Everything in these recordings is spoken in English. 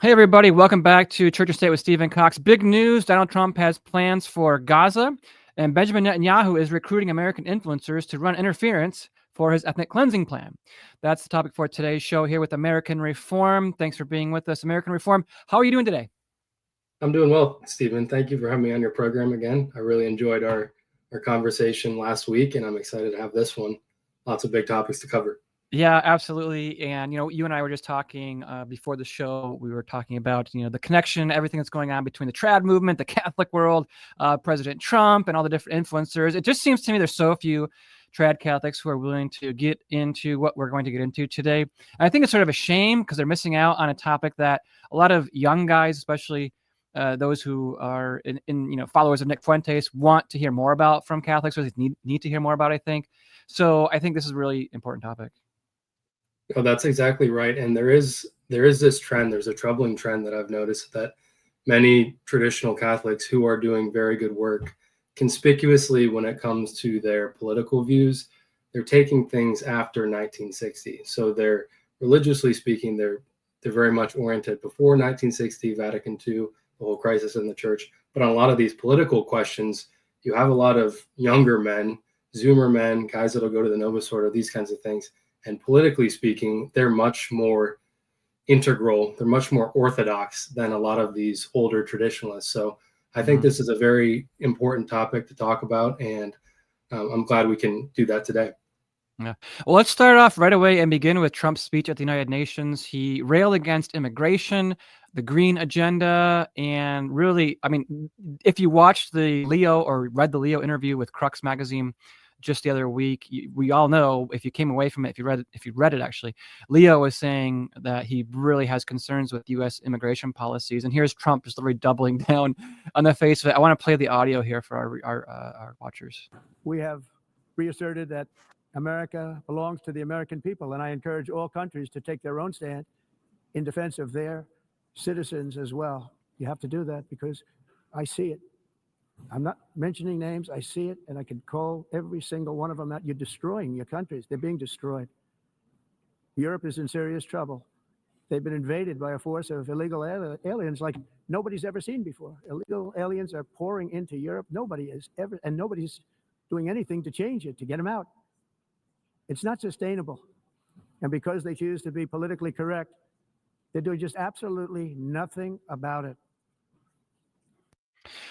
Hey, everybody. Welcome back to Church and State with Stephen Cox. Big news. Donald Trump has plans for Gaza, and Benjamin Netanyahu is recruiting American influencers to run interference for his ethnic cleansing plan. That's the topic for today's show here with American Reform. Thanks for being with us, American Reform. How are you doing today? I'm doing well, Stephen. Thank you for having me on your program again. I really enjoyed our conversation last week, and I'm excited to have this one. Lots of big topics to cover. Yeah, absolutely. And, you and I were just talking before the show. We were talking about, the connection, everything that's going on between the trad movement, the Catholic world, President Trump, and all the different influencers. It just seems to me there's so few trad Catholics who are willing to get into what we're going to get into today. And I think it's sort of a shame because they're missing out on a topic that a lot of young guys, especially those who are in followers of Nick Fuentes, want to hear more about from Catholics, or they need to hear more about, I think. So I think this is a really important topic. Oh, that's exactly right. And there is this trend. There's a troubling trend that I've noticed that many traditional Catholics who are doing very good work, conspicuously when it comes to their political views, they're taking things after 1960. So they're religiously speaking, they're very much oriented before 1960, Vatican II, the whole crisis in the church. But on a lot of these political questions, you have a lot of younger men, Zoomer men, guys that'll go to the Novus Ordo, these kinds of things. And politically speaking, they're much more integral, they're much more orthodox than a lot of these older traditionalists. So I think this is a very important topic to talk about, and I'm glad we can do that today. Yeah. Well, let's start off right away and begin with Trump's speech at the United Nations. He railed against immigration, the green agenda, and really, I mean, if you watched the Leo or read the Leo interview with Crux magazine just the other week, we all know, if you came away from it, if you read it actually, Leo was saying that he really has concerns with U.S. immigration policies, and here's Trump just literally doubling down on the face of it. I want to play the audio here for our watchers. We have reasserted that America belongs to the American people, and I encourage all countries to take their own stand in defense of their citizens as well. You have to do that because I see it. I'm not mentioning names. I see it, and I can call every single one of them out. You're destroying your countries. They're being destroyed. Europe is in serious trouble. They've been invaded by a force of illegal aliens like nobody's ever seen before. Illegal aliens are pouring into Europe. Nobody's doing anything to change it, to get them out. It's not sustainable. And because they choose to be politically correct, they're doing just absolutely nothing about it.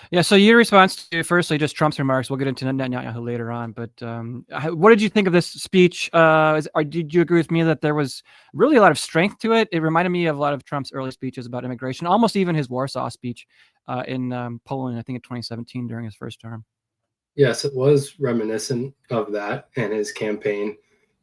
Yeah, so your response to, firstly, just Trump's remarks, we'll get into Netanyahu later on, but what did you think of this speech? Did you agree with me that there was really a lot of strength to it? It reminded me of a lot of Trump's early speeches about immigration, almost even his Warsaw speech in Poland, I think in 2017 during his first term. Yes, it was reminiscent of that and his campaign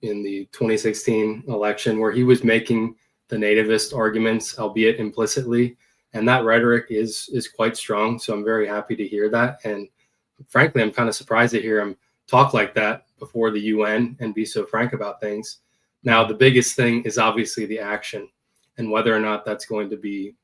in the 2016 election, where he was making the nativist arguments, albeit implicitly. And that rhetoric is quite strong. So I'm very happy to hear that. And frankly, I'm kind of surprised to hear him talk like that before the UN and be so frank about things. Now, the biggest thing is obviously the action and whether or not that's going to be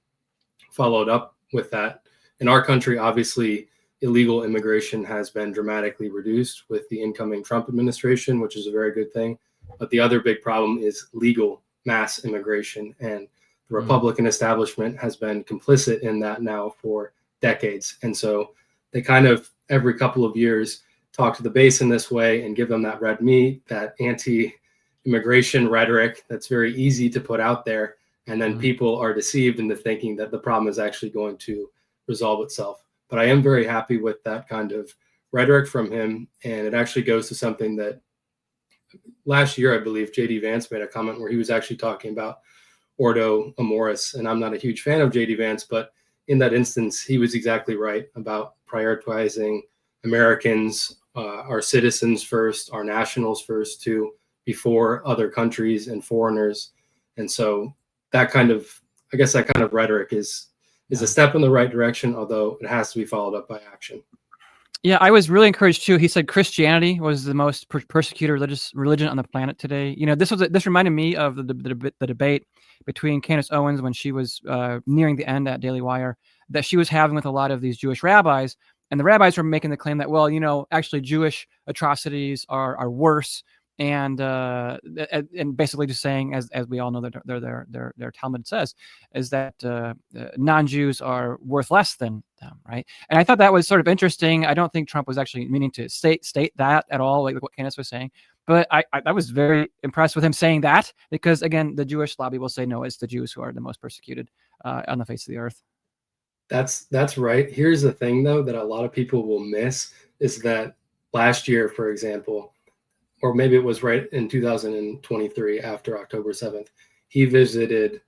followed up with that. In our country, obviously, illegal immigration has been dramatically reduced with the incoming Trump administration, which is a very good thing. But the other big problem is legal mass immigration. And the Republican establishment has been complicit in that now for decades. And so they kind of every couple of years talk to the base in this way and give them that red meat, that anti-immigration rhetoric that's very easy to put out there. And then people are deceived into thinking that the problem is actually going to resolve itself. But I am very happy with that kind of rhetoric from him. And it actually goes to something that last year, I believe, J.D. Vance made a comment where he was actually talking about Ordo Amoris. And I'm not a huge fan of J.D. Vance, but in that instance, he was exactly right about prioritizing Americans, our citizens first, our nationals first too, before other countries and foreigners. And so that kind of rhetoric is a step in the right direction, although it has to be followed up by action. Yeah, I was really encouraged too. He said Christianity was the most persecuted religion on the planet today. This reminded me of the debate between Candace Owens when she was nearing the end at Daily Wire that she was having with a lot of these Jewish rabbis, and the rabbis were making the claim that, well, actually Jewish atrocities are worse and basically just saying, as we all know, that their Talmud says, is that non-Jews are worth less than them, right? And I thought that was sort of interesting. I don't think Trump was actually meaning to state that at all, like what Candace was saying. But I was very impressed with him saying that, because again, the Jewish lobby will say no, it's the Jews who are the most persecuted on the face of the earth. That's right. Here's the thing, though, that a lot of people will miss is that last year, for example, or maybe it was right in 2023 after October 7th, he visited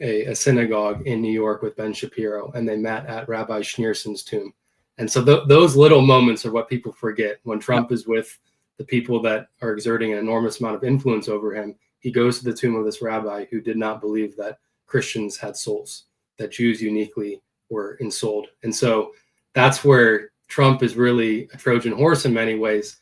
a synagogue in New York with Ben Shapiro, and they met at Rabbi Schneerson's tomb. And so those little moments are what people forget. When Trump is with the people that are exerting an enormous amount of influence over him, he goes to the tomb of this rabbi who did not believe that Christians had souls, that Jews uniquely were ensouled. And so that's where Trump is really a Trojan horse in many ways.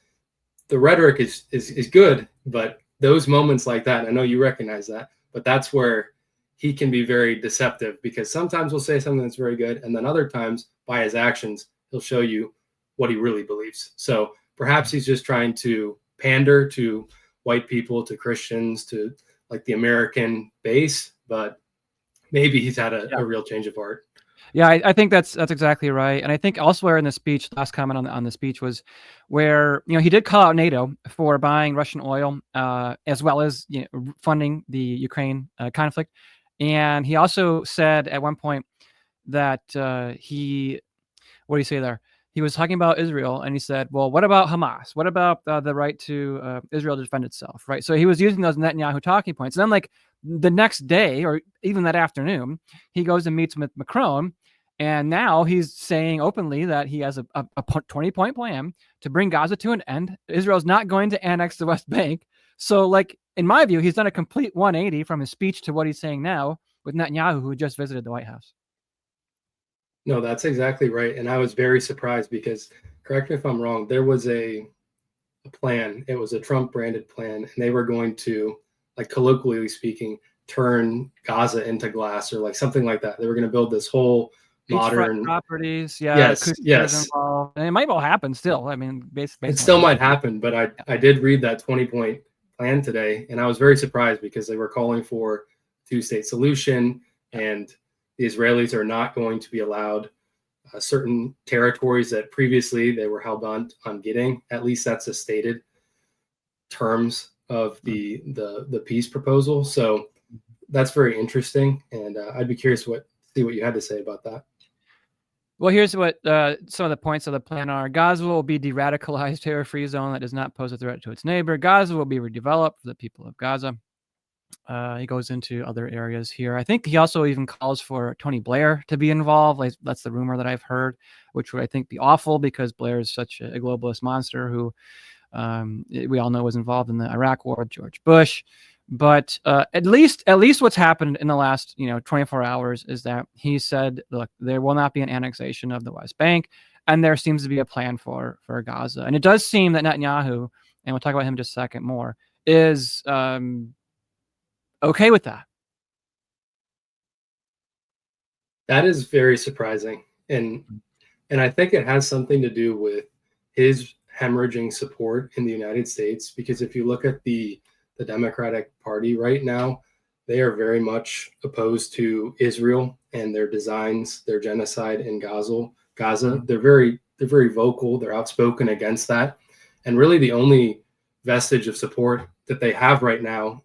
The rhetoric is good, but those moments like that, I know you recognize that, but that's where he can be very deceptive, because sometimes he'll say something that's very good, and then other times by his actions, he'll show you what he really believes. So perhaps he's just trying to pander to white people, to Christians, to like the American base, but maybe he's had a real change of heart. Yeah, I think that's exactly right. And I think elsewhere in the speech, last comment on the speech was where, he did call out NATO for buying Russian oil, as well as funding the Ukraine conflict. And he also said at one point that what do you say there? He was talking about Israel, and he said, well, what about Hamas? What about the right to Israel to defend itself, right? So he was using those Netanyahu talking points. And then like the next day, or even that afternoon, he goes and meets with Macron, and now he's saying openly that he has a 20-point plan to bring Gaza to an end. Israel's not going to annex the West Bank. So like, in my view, he's done a complete 180 from his speech to what he's saying now with Netanyahu, who just visited the White House. No, that's exactly right. And I was very surprised because, correct me if I'm wrong, there was a plan. It was a Trump branded plan, and they were going to, like colloquially speaking, turn Gaza into glass, or like something like that. They were going to build this whole modern properties. Yes. Involved. And it might well happen still. I mean, basically, it still might happen, but I did read that 20-point plan today, and I was very surprised because they were calling for two-state solution, and the Israelis are not going to be allowed certain territories that previously they were hell-bent on getting. At least that's the stated terms of the peace proposal. So that's very interesting, and I'd be curious to see what you had to say about that. Well, here's what some of the points of the plan are. Gaza will be de-radicalized terror-free zone that does not pose a threat to its neighbor. Gaza will be redeveloped for the people of Gaza. He goes into other areas here. I think he also even calls for Tony Blair to be involved. Like, that's the rumor that I've heard, which would, I think, be awful, because Blair is such a globalist monster who we all know was involved in the Iraq War with George Bush. But at least what's happened in the last 24 hours is that he said, look, there will not be an annexation of the West Bank, and there seems to be a plan for Gaza. And it does seem that Netanyahu, and we'll talk about him in just a second more, is okay with that. That is very surprising, and I think it has something to do with his hemorrhaging support in the United States. Because if you look at the Democratic Party right now, they are very much opposed to Israel and their designs, their genocide in Gaza. They're very vocal. They're outspoken against that, and really the only vestige of support that they have right now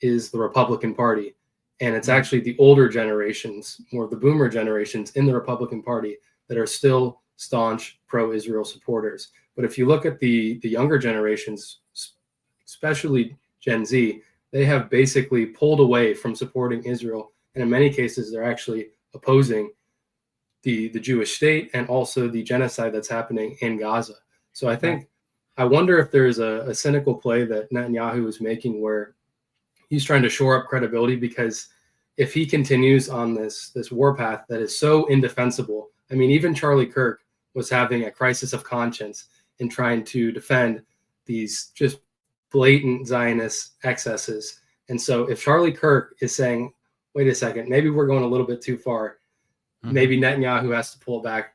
is the Republican Party. And it's actually the older generations, more of the boomer generations in the Republican Party, that are still staunch pro-Israel supporters. But if you look at the younger generations, especially Gen Z, they have basically pulled away from supporting Israel. And in many cases, they're actually opposing the Jewish state and also the genocide that's happening in Gaza. So I wonder if there's a cynical play that Netanyahu is making, where he's trying to shore up credibility, because if he continues on this war path that is so indefensible, I mean, even Charlie Kirk was having a crisis of conscience in trying to defend these just blatant Zionist excesses. And so if Charlie Kirk is saying, wait a second, maybe we're going a little bit too far, maybe Netanyahu has to pull back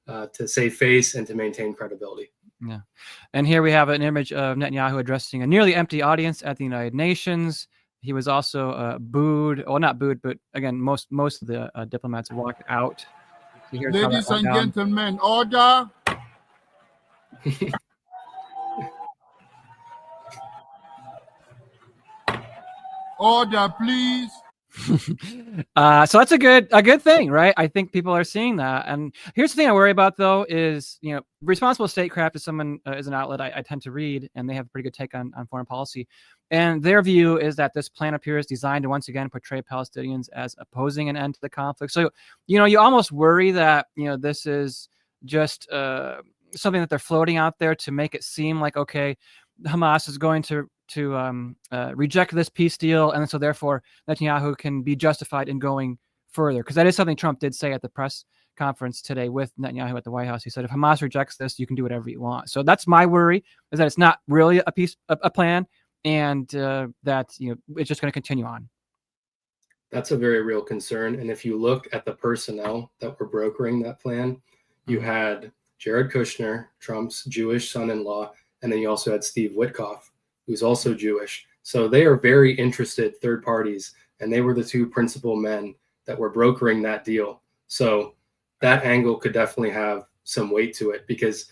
to save face and to maintain credibility. Yeah. And here we have an image of Netanyahu addressing a nearly empty audience at the United Nations. He was also booed, well, not booed, but again, most of the diplomats walked out. So here's how that Ladies went and down. gentlemen, order. Order, please. So that's a good thing, right? I think people are seeing that. And here's the thing I worry about, though, is, responsible statecraft is is an outlet I tend to read, and they have a pretty good take on foreign policy. And their view is that this plan appears designed to once again portray Palestinians as opposing an end to the conflict. So, you almost worry that, this is just something that they're floating out there to make it seem like, okay, Hamas is going to reject this peace deal, and so therefore Netanyahu can be justified in going further, because that is something Trump did say at the press conference today with Netanyahu at the White House. He said, if Hamas rejects this, you can do whatever you want. So that's my worry, is that it's not really a plan, and that it's just going to continue on. That's a very real concern. And if you look at the personnel that were brokering that plan, you had Jared Kushner, Trump's Jewish son-in-law, and then you also had Steve Witkoff, who's also Jewish. So they are very interested third parties, and they were the two principal men that were brokering that deal. So that angle could definitely have some weight to it, because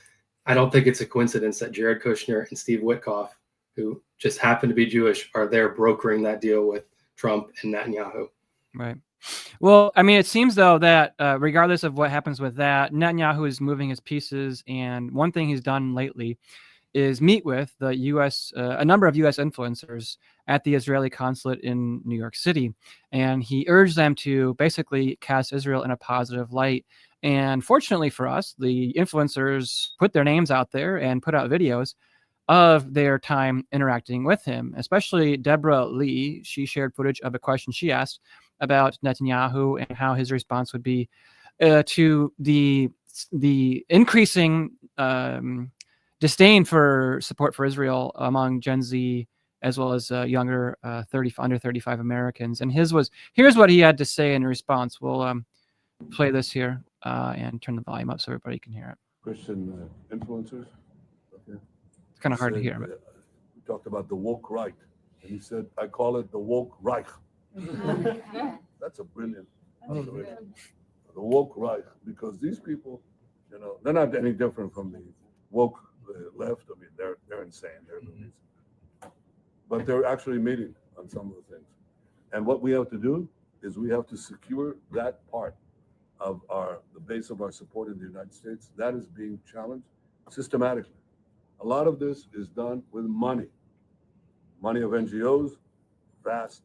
I don't think it's a coincidence that Jared Kushner and Steve Witkoff, who just happen to be Jewish, are there brokering that deal with Trump and Netanyahu. Right. Well, I mean, it seems, though, that regardless of what happens with that, Netanyahu is moving his pieces. And one thing he's done lately is meet with the U.S., a number of U.S. influencers at the Israeli consulate in New York City. And he urged them to basically cast Israel in a positive light. And fortunately for us, the influencers put their names out there and put out videos of their time interacting with him, especially Deborah Lee. She shared footage of a question she asked about Netanyahu and how his response would be to the increasing disdain for support for Israel among Gen Z, as well as younger under 35 Americans. And here's what he had to say in response. We'll play this here and turn the volume up so everybody can hear it. Christian influencers. Okay. It's kind of hard to hear. But we talked about the woke right, and he said, I call it the woke Reich. That's a brilliant observation. The woke right, because these people, they're not any different from the woke left. I mean, they're insane. They're movies. But they're actually meeting on some of the things. And what we have to do is we have to secure that part of the base of our support in the United States. That is being challenged systematically. A lot of this is done with money. Money of NGOs, vast.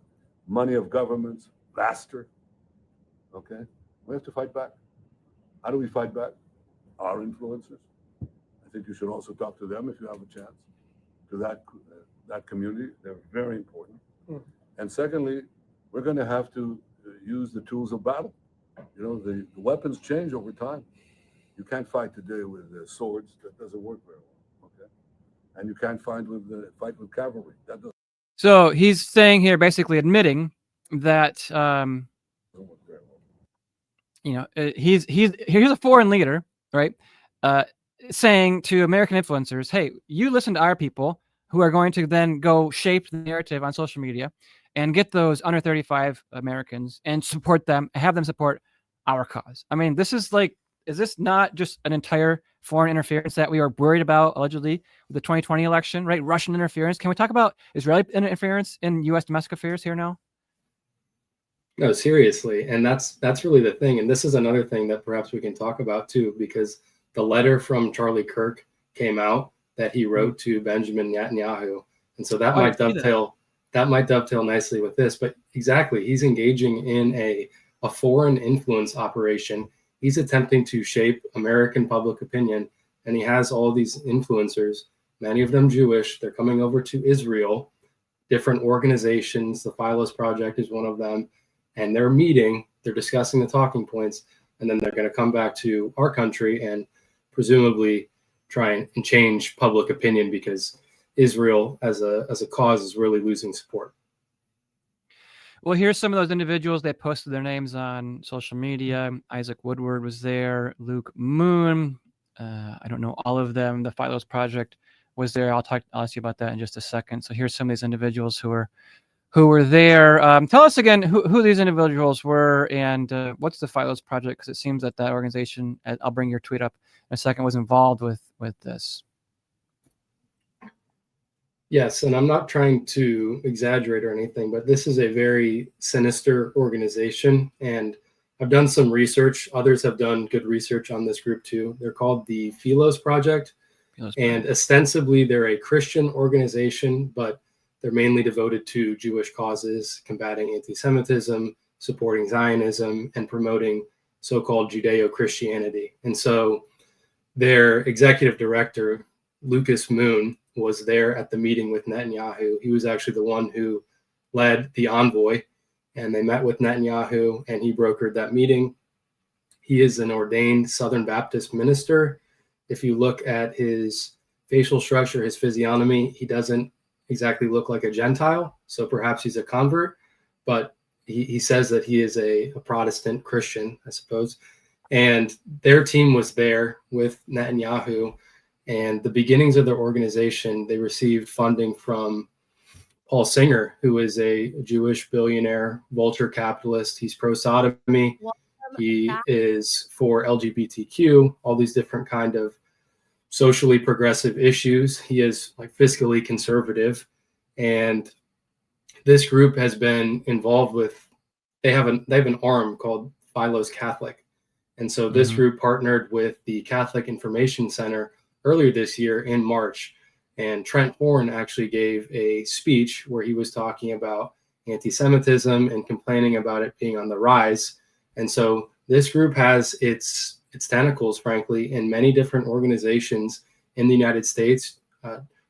Money of governments, vaster. Okay? We have to fight back. How do we fight back? Our influencers. I think you should also talk to them if you have a chance. To that community, they're very important. And secondly, we're going to have to use the tools of battle. The weapons change over time. You can't fight today with swords. That doesn't work very well. Okay? And you can't fight with cavalry. That doesn't. So he's saying here, basically admitting that here's a foreign leader, right? Saying to American influencers, hey, you listen to our people who are going to then go shape the narrative on social media and get those under 35 Americans and support them, have them support our cause. I mean, this is is this not just an entire foreign interference that we are worried about, allegedly, with the 2020 election, right? Russian interference. Can we talk about Israeli interference in U.S. domestic affairs here now? No, seriously. And that's really the thing. And this is another thing that perhaps we can talk about too, because the letter from Charlie Kirk came out that he wrote to Benjamin Netanyahu. And so that might dovetail nicely with this. But exactly, he's engaging in a foreign influence operation. He's attempting to shape American public opinion, and he has all these influencers, many of them Jewish. They're coming over to Israel, different organizations. The Philos Project is one of them, and they're meeting. They're discussing the talking points, and then they're going to come back to our country and presumably try and change public opinion, because Israel as a cause is really losing support. Well, here's some of those individuals. They posted their names on social media. Isaac Woodward was there. Luke Moon, I don't know all of them. The Philos Project was there. I'll ask you about that in just a second. So here's some of these individuals who were there. Tell us again who these individuals were and what's the Philos Project, because it seems that organization, I'll bring your tweet up in a second, was involved with this. Yes, and I'm not trying to exaggerate or anything, but this is a very sinister organization, and I've done some research. Others have done good research on this group too. They're called the Philos Project, and ostensibly they're a Christian organization, but they're mainly devoted to Jewish causes, combating anti-Semitism, supporting Zionism, and promoting so-called Judeo-Christianity. And so their executive director, Lucas Moon, was there at the meeting with Netanyahu. He was actually the one who led the envoy, and they met with Netanyahu, and he brokered that meeting. He is an ordained Southern Baptist minister. If you look at his facial structure, his physiognomy, he doesn't exactly look like a Gentile, so perhaps he's a convert, but he says that he is a Protestant Christian, I suppose. And their team was there with Netanyahu, and the beginnings of their organization, they received funding from Paul Singer, who is a Jewish billionaire, vulture capitalist. He's pro-sodomy. He is for LGBTQ, all these different kind of socially progressive issues. He is like fiscally conservative. And this group has been involved with, they have an arm called Philos Catholic. And so this group partnered with the Catholic Information Center earlier this year in March. And Trent Horn actually gave a speech where he was talking about anti-Semitism and complaining about it being on the rise. And so this group has its tentacles, frankly, in many different organizations in the United States.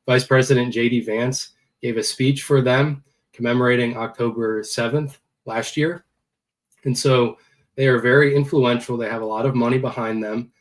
Vice President J.D. Vance gave a speech for them commemorating October 7th last year. And so they are very influential. They have a lot of money behind them,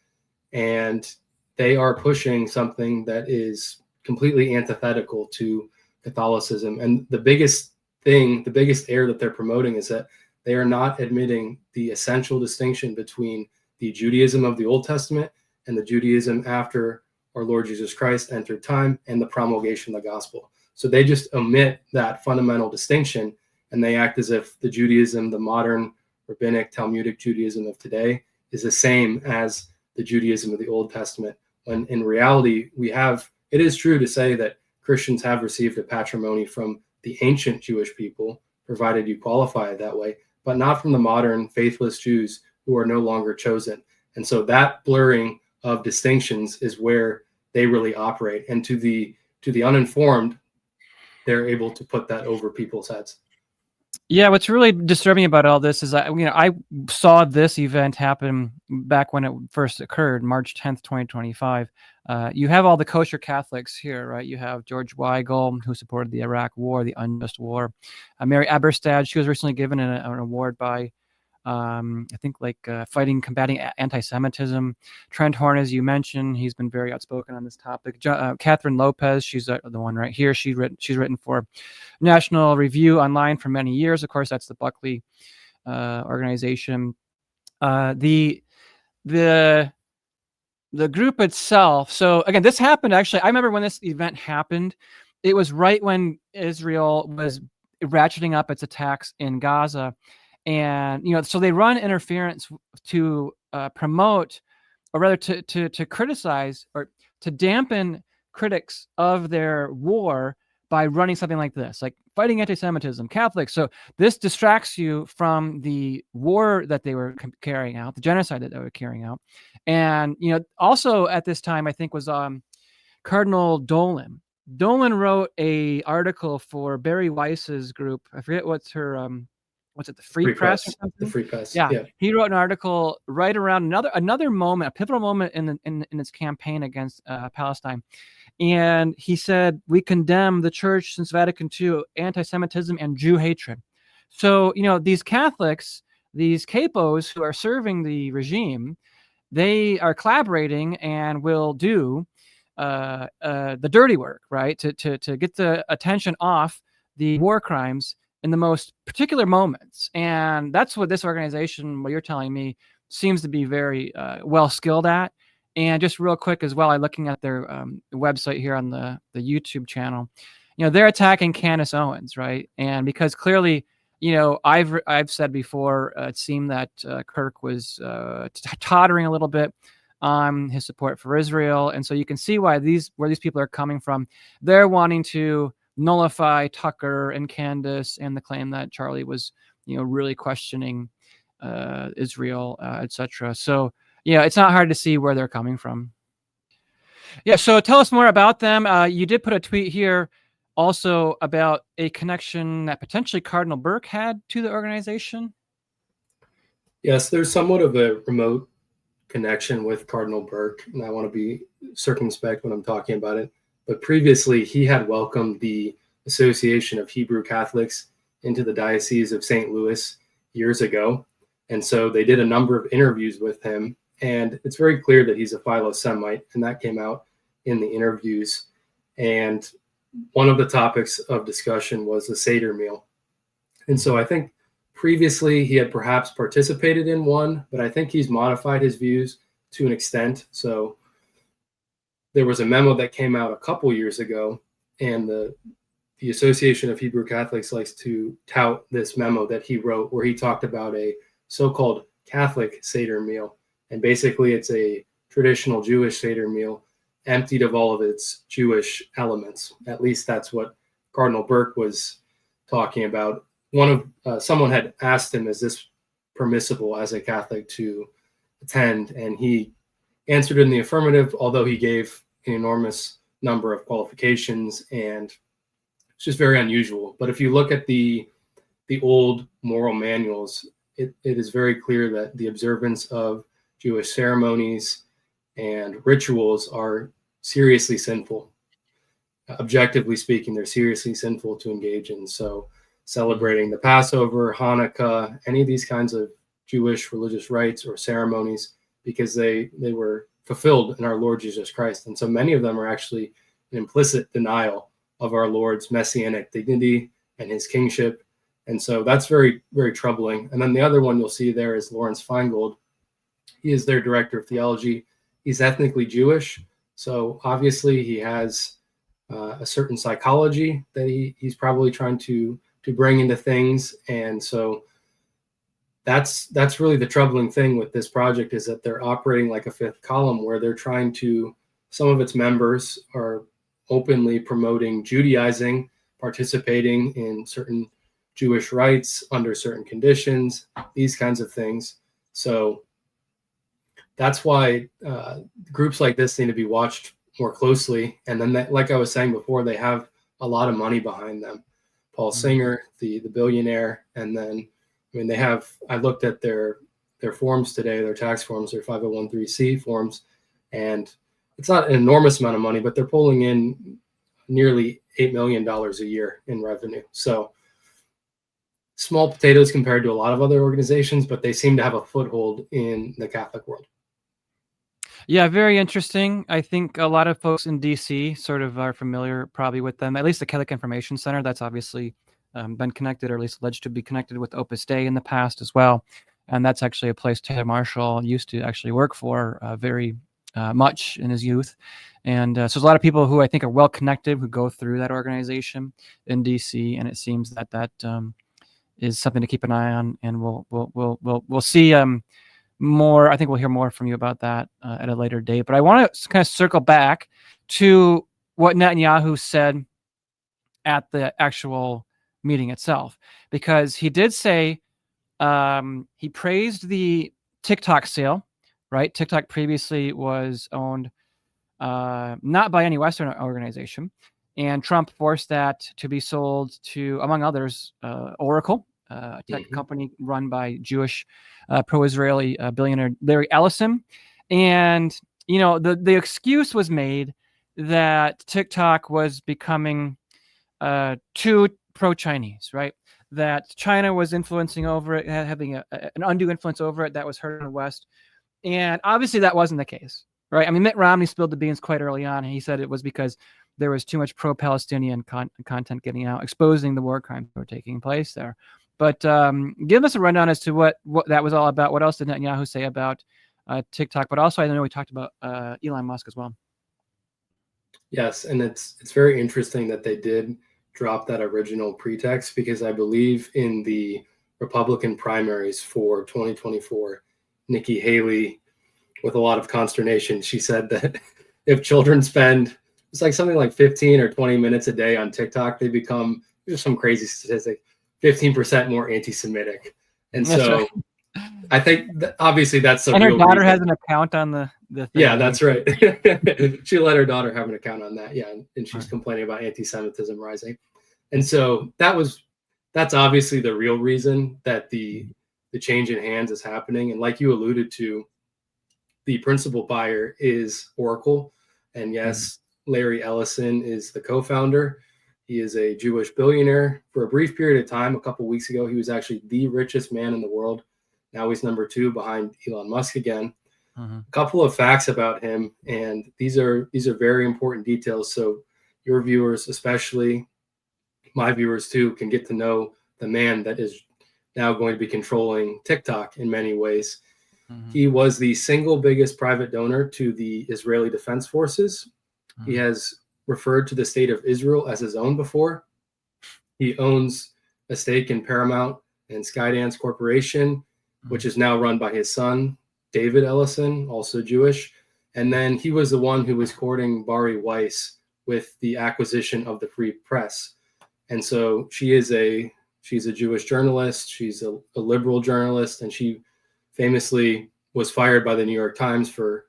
and they are pushing something that is completely antithetical to Catholicism. And the biggest error that they're promoting is that they are not admitting the essential distinction between the Judaism of the Old Testament and the Judaism after our Lord Jesus Christ entered time and the promulgation of the gospel. So they just omit that fundamental distinction, and they act as if the Judaism, the modern rabbinic Talmudic Judaism of today, is the same as the Judaism of the Old Testament. When in reality, it is true to say that Christians have received a patrimony from the ancient Jewish people, provided you qualify it that way, but not from the modern faithless Jews who are no longer chosen. And so that blurring of distinctions is where they really operate. And to the uninformed, they're able to put that over people's heads. Yeah, what's really disturbing about all this is I saw this event happen back when it first occurred, March 10th, 2025. You have all the kosher Catholics here, right? You have George Weigel, who supported the Iraq War, the unjust war. Mary Eberstad, she was recently given an award by, I think, combating anti-Semitism. Trent Horn, as you mentioned, he's been very outspoken on this topic. Catherine Lopez, she's the one right here. She's written for National Review Online for many years. Of course, that's the Buckley organization. The group itself. So again, this happened actually. I remember when this event happened. It was right when Israel was ratcheting up its attacks in Gaza. And, so they run interference to promote, or rather to criticize or to dampen critics of their war by running something like this, like fighting anti-Semitism, Catholics. So this distracts you from the war that they were carrying out, the genocide that they were carrying out. And, also at this time, I think was Cardinal Dolan. Dolan wrote a article for Barry Weiss's group. I forget what's her, what's it, the Free Press or something? The Free Press. Yeah. He wrote an article right around another moment, a pivotal moment in its campaign against Palestine. And he said, we condemn the church since Vatican II, anti-Semitism and Jew hatred. So, these Catholics, these capos who are serving the regime, they are collaborating and will do the dirty work, right? To get the attention off the war crimes in the most particular moments. And that's what this organization, what you're telling me, seems to be very well skilled at. And just real quick as well, I'm looking at their website here on the YouTube channel. They're attacking Candace Owens, right? And because clearly, I've said before, it seemed that Kirk was tottering a little bit on his support for Israel, and so you can see where these people are coming from. They're wanting to nullify Tucker and Candace and the claim that Charlie was, really questioning Israel, etc. So yeah, it's not hard to see where they're coming from. Yeah, so tell us more about them. You did put a tweet here also about a connection that potentially Cardinal Burke had to the organization. Yes, there's somewhat of a remote connection with Cardinal Burke, and I want to be circumspect when I'm talking about it. But previously, he had welcomed the Association of Hebrew Catholics into the Diocese of St. Louis years ago. And so they did a number of interviews with him. And it's very clear that he's a Philo-Semite, and that came out in the interviews. And one of the topics of discussion was the Seder meal. And so I think previously he had perhaps participated in one, but I think he's modified his views to an extent. So there was a memo that came out a couple years ago, and the Association of Hebrew Catholics likes to tout this memo that he wrote, where he talked about a so-called Catholic Seder meal. And basically it's a traditional Jewish Seder meal emptied of all of its Jewish elements. At least that's what Cardinal Burke was talking about. Someone had asked him, is this permissible as a Catholic to attend? And he answered in the affirmative, although he gave an enormous number of qualifications, and it's just very unusual. But if you look at the old moral manuals, it is very clear that the observance of Jewish ceremonies and rituals are seriously sinful. Objectively speaking, they're seriously sinful to engage in. So celebrating the Passover, Hanukkah, any of these kinds of Jewish religious rites or ceremonies, because they were fulfilled in our Lord Jesus Christ. And so many of them are actually an implicit denial of our Lord's messianic dignity and his kingship. And so that's very, very troubling. And then the other one you'll see there is Lawrence Feingold. He is their director of theology. He's ethnically Jewish. So obviously he has a certain psychology that he's probably trying to bring into things. And so that's really the troubling thing with this project, is that they're operating like a fifth column, where they're trying to, some of its members are openly promoting Judaizing, participating in certain Jewish rites under certain conditions, these kinds of things. So that's why groups like this need to be watched more closely. And then, like I was saying before, they have a lot of money behind them. Paul Singer, the billionaire, and then, they have, I looked at their forms today, their tax forms, their 501(c) forms, and it's not an enormous amount of money, but they're pulling in nearly $8 million a year in revenue. So small potatoes compared to a lot of other organizations, but they seem to have a foothold in the Catholic world. Yeah, very interesting. I think a lot of folks in DC sort of are familiar probably with them, at least the Catholic Information Center. That's obviously been connected, or at least alleged to be connected, with Opus Dei in the past as well. And that's actually a place Ted Marshall used to actually work for very much in his youth. And so there's a lot of people who I think are well connected who go through that organization in DC, and it seems that is something to keep an eye on. And we'll see more. I think we'll hear more from you about that at a later date. But I want to kind of circle back to what Netanyahu said at the actual meeting itself, because he did say he praised the TikTok sale, right? TikTok previously was owned not by any Western organization, and Trump forced that to be sold to, among others, Oracle, a tech company run by Jewish pro-Israeli billionaire Larry Ellison. And the excuse was made that TikTok was becoming too pro-Chinese, right? That China was influencing over it, having an undue influence over it that was hurting the West. And obviously that wasn't the case, right? I mean, Mitt Romney spilled the beans quite early on, and he said it was because there was too much pro-Palestinian content getting out, exposing the war crimes that were taking place there. But give us a rundown as to what that was all about. What else did Netanyahu say about TikTok, but also I know we talked about Elon Musk as well. Yes, and it's very interesting that they did drop that original pretext, because I believe in the Republican primaries for 2024, Nikki Haley, with a lot of consternation, she said that if children spend, it's like something like 15 or 20 minutes a day on TikTok, they become, there's some crazy statistic, 15% more anti-Semitic. And That's so right. I think obviously that's the And her real daughter reason. has an account on the thing. Yeah, that's right. She let her daughter have an account on that. Yeah, and she's complaining about anti-Semitism rising. And so that's obviously the real reason that the change in hands is happening. And like you alluded to, the principal buyer is Oracle. And yes, Larry Ellison is the co-founder. He is a Jewish billionaire. For a brief period of time, a couple of weeks ago, he was actually the richest man in the world. Now he's number 2 behind Elon Musk again. A couple of facts about him, and these are very important details. So your viewers, especially my viewers too, can get to know the man that is now going to be controlling TikTok in many ways. He was the single biggest private donor to the Israeli Defense Forces. He has referred to the state of Israel as his own before. He owns a stake in Paramount and Skydance Corporation, which is now run by his son, David Ellison, also Jewish. And then he was the one who was courting Bari Weiss with the acquisition of the Free Press. And so she's a Jewish journalist. She's a liberal journalist, and she famously was fired by the New York Times for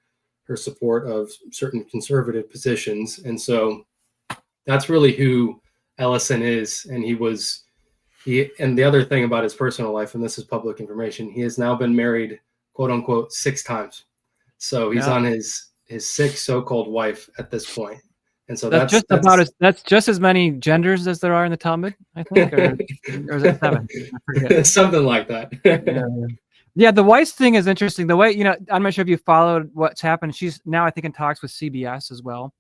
her support of certain conservative positions. And so that's really who Ellison is. And and the other thing about his personal life, and this is public information, he has now been married, quote unquote, 6 times. So he's on his 6th so-called wife at this point. And so that's just as many genders as there are in the Talmud, I think, or is it 7? I forget. Something like that. Yeah, the Weiss thing is interesting. The way, I'm not sure if you followed what's happened. She's now, I think, in talks with CBS as well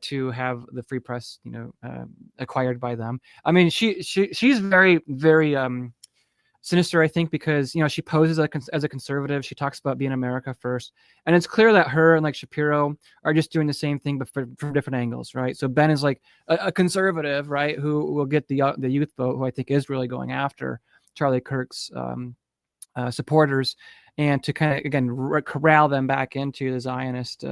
to have the Free Press, acquired by them. I mean, she's very, very sinister, I think, because she poses as a conservative. She talks about being America first, and it's clear that her and like Shapiro are just doing the same thing, but from different angles, right? So Ben is like a conservative, right, who will get the youth vote, who I think is really going after Charlie Kirk's supporters, and to kind of again corral them back into the Zionist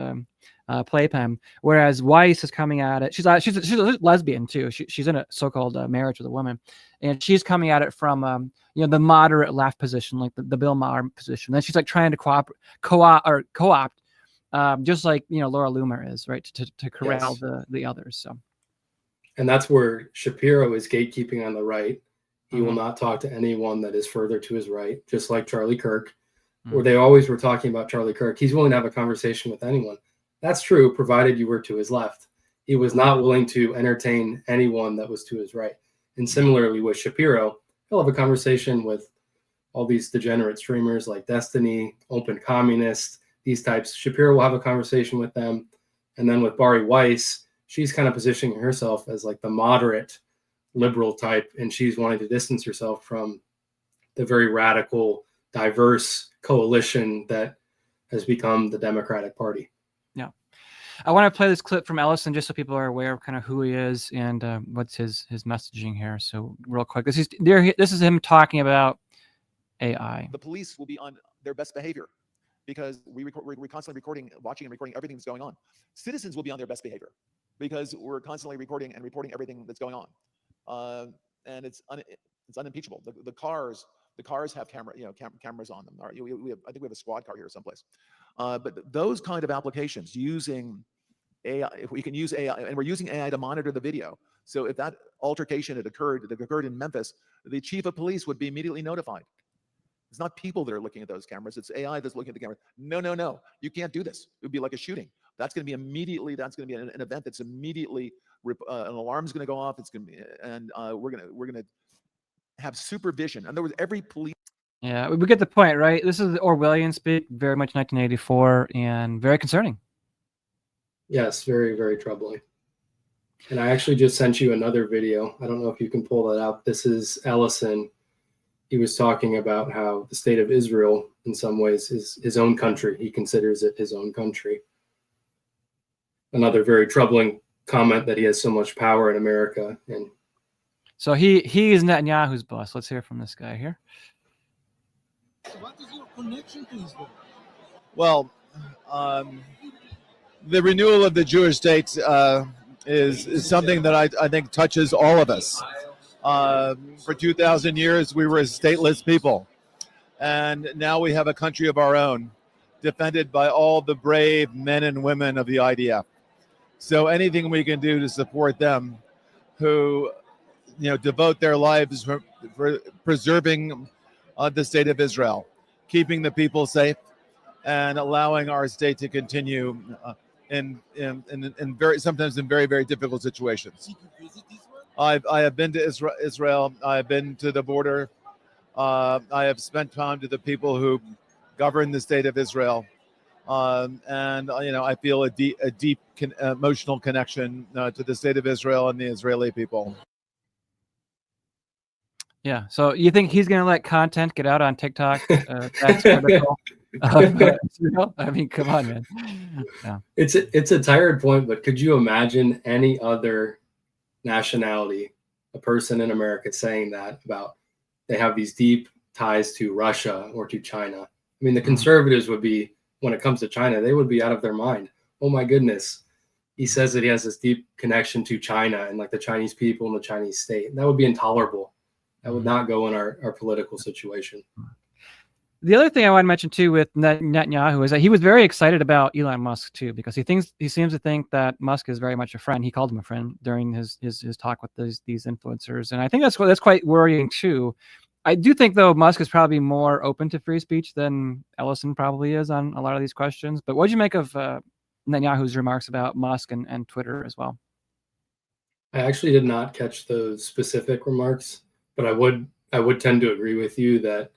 playpen. Whereas Weiss is coming at it. She's a lesbian too. She's in a so-called marriage with a woman, and she's coming at it from the moderate left position, like the Bill Maher position. Then she's like trying to co-opt, just like Laura Loomer is, right, to corral the others. So, and that's where Shapiro is gatekeeping on the right. He will not talk to anyone that is further to his right, just like Charlie Kirk, where they always were talking about Charlie Kirk. He's willing to have a conversation with anyone. That's true, provided you were to his left. He was not willing to entertain anyone that was to his right. And similarly with Shapiro, he'll have a conversation with all these degenerate streamers like Destiny, Open Communist, these types. Shapiro will have a conversation with them. And then with Bari Weiss, she's kind of positioning herself as like the moderate liberal type, and she's wanting to distance herself from the very radical, diverse coalition that has become the Democratic Party. Yeah. I want to play this clip from Ellison just so people are aware of kind of who he is and what's his messaging here. So real quick, this is him talking about AI. The police will be on their best behavior because we're constantly recording, watching and recording everything that's going on. Citizens will be on their best behavior because we're constantly recording and reporting everything that's going on. And it's unimpeachable. The cars have cameras on them. I think we have a squad car here someplace. But those kind of applications using AI, if we can use AI, and we're using AI to monitor the video. So if that altercation that occurred in Memphis, the chief of police would be immediately notified. It's not people that are looking at those cameras. It's AI that's looking at the camera. No. You can't do this. It would be like a shooting. That's going to be an event that's immediately, an alarm's going to go off. It's going to be, and we're going to have supervision. In other words, every police. Yeah, we get the point, right? This is Orwellian speak, very much 1984, and very concerning. Yes, very, very troubling. And I actually just sent you another video. I don't know if you can pull that up. This is Ellison. He was talking about how the state of Israel in some ways his own country. He considers it his own country. Another very troubling comment that he has so much power in America. And so he is Netanyahu's boss. Let's hear from this guy here. What is your connection to Israel? Well, the renewal of the Jewish state is something that I think touches all of us. For 2,000 years, we were a stateless people. And now we have a country of our own, defended by all the brave men and women of the IDF. So anything we can do to support them, who, devote their lives for preserving the state of Israel, keeping the people safe, and allowing our state to continue in sometimes in very, very difficult situations. Did you visit Israel? I have been to Israel. I have been to the border. I have spent time to the people who govern the state of Israel, and I feel a deep emotional connection to the state of Israel and the Israeli people. Yeah. So you think he's going to let content get out on TikTok? That's critical. I mean, come on, man. Yeah. It's a tired point, but could you imagine any other nationality, a person in America saying that about they have these deep ties to Russia or to China? I mean, the conservatives would be, when it comes to China, they would be out of their mind. Oh my goodness. He says that he has this deep connection to China and like the Chinese people and the Chinese state. That would be intolerable. That would not go in our political situation. The other thing I want to mention too with Netanyahu is that he was very excited about Elon Musk too, because he seems to think that Musk is very much a friend. He called him a friend during his talk with these influencers, and I think that's quite worrying too. I do think though Musk is probably more open to free speech than Ellison probably is on a lot of these questions. But what did you make of Netanyahu's remarks about Musk and Twitter as well? I actually did not catch those specific remarks, but I would tend to agree with you that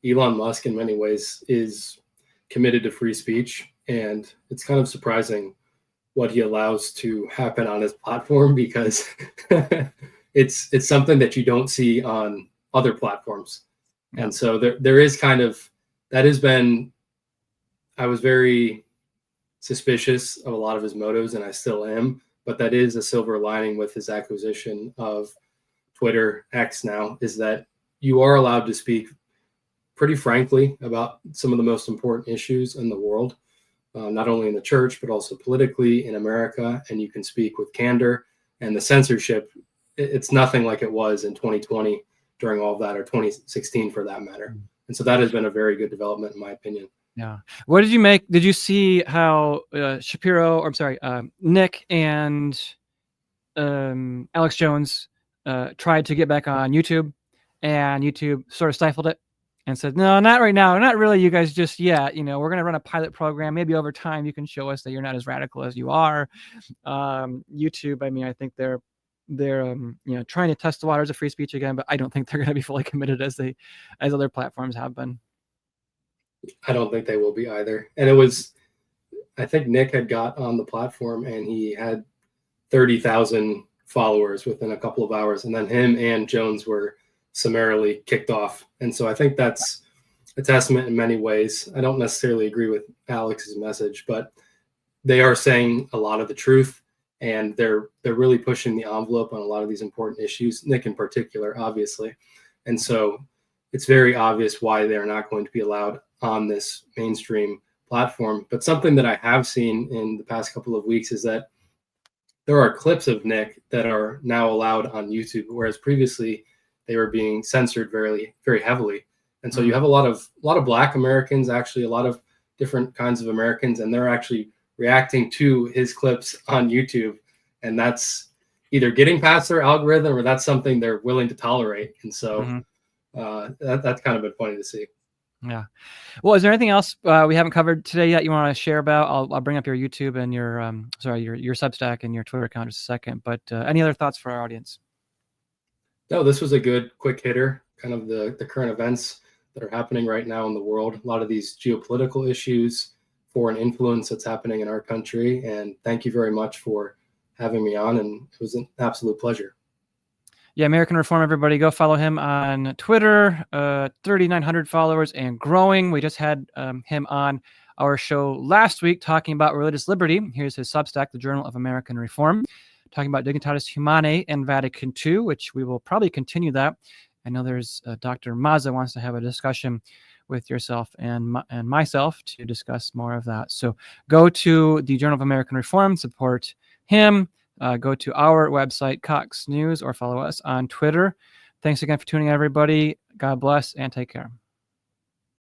Elon Musk in many ways is committed to free speech, and it's kind of surprising what he allows to happen on his platform, because it's something that you don't see on other platforms. Yeah. And so there is kind of, that has been, I was very suspicious of a lot of his motives, and I still am, but that is a silver lining with his acquisition of Twitter, X now, is that you are allowed to speak pretty frankly about some of the most important issues in the world, not only in the church, but also politically in America. And you can speak with candor, and the censorship, it's nothing like it was in 2020 during all of that, or 2016 for that matter. And so that has been a very good development in my opinion. Yeah. What did you make? Did you see how Nick and Alex Jones tried to get back on YouTube, and YouTube sort of stifled it and said, no, not right now. Not really, you guys, just yet. We're going to run a pilot program. Maybe over time you can show us that you're not as radical as you are. YouTube, I mean, I think they're trying to test the waters of free speech again, but I don't think they're going to be fully committed as other platforms have been. I don't think they will be either. And I think Nick had got on the platform and he had 30,000 followers within a couple of hours. And then him and Jones were summarily kicked off. And so I think that's a testament in many ways. I don't necessarily agree with Alex's message, but they are saying a lot of the truth, and they're really pushing the envelope on a lot of these important issues, Nick in particular, obviously. And so it's very obvious why they're not going to be allowed on this mainstream platform. But something that I have seen in the past couple of weeks is that there are clips of Nick that are now allowed on YouTube, whereas previously they were being censored very, very heavily. And so you have a lot of Black Americans, actually a lot of different kinds of Americans, and they're actually reacting to his clips on YouTube. And that's either getting past their algorithm, or that's something they're willing to tolerate. And so that's kind of been funny to see. Yeah. Well, is there anything else we haven't covered today yet you want to share about? I'll bring up your YouTube and your Substack and your Twitter account in just a second. But any other thoughts for our audience? No, this was a good quick hitter, kind of the current events that are happening right now in the world. A lot of these geopolitical issues, foreign influence that's happening in our country. And thank you very much for having me on. And it was an absolute pleasure. Yeah, American Reform, everybody. Go follow him on Twitter, 3,900 followers and growing. We just had him on our show last week talking about religious liberty. Here's his Substack, the Journal of American Reform, talking about Dignitatis Humanae and Vatican II, which we will probably continue that. I know there's Dr. Mazza wants to have a discussion with yourself and myself to discuss more of that. So go to the Journal of American Reform, support him. Go to our website, Cox News, or follow us on Twitter. Thanks again for tuning in, everybody. God bless and take care.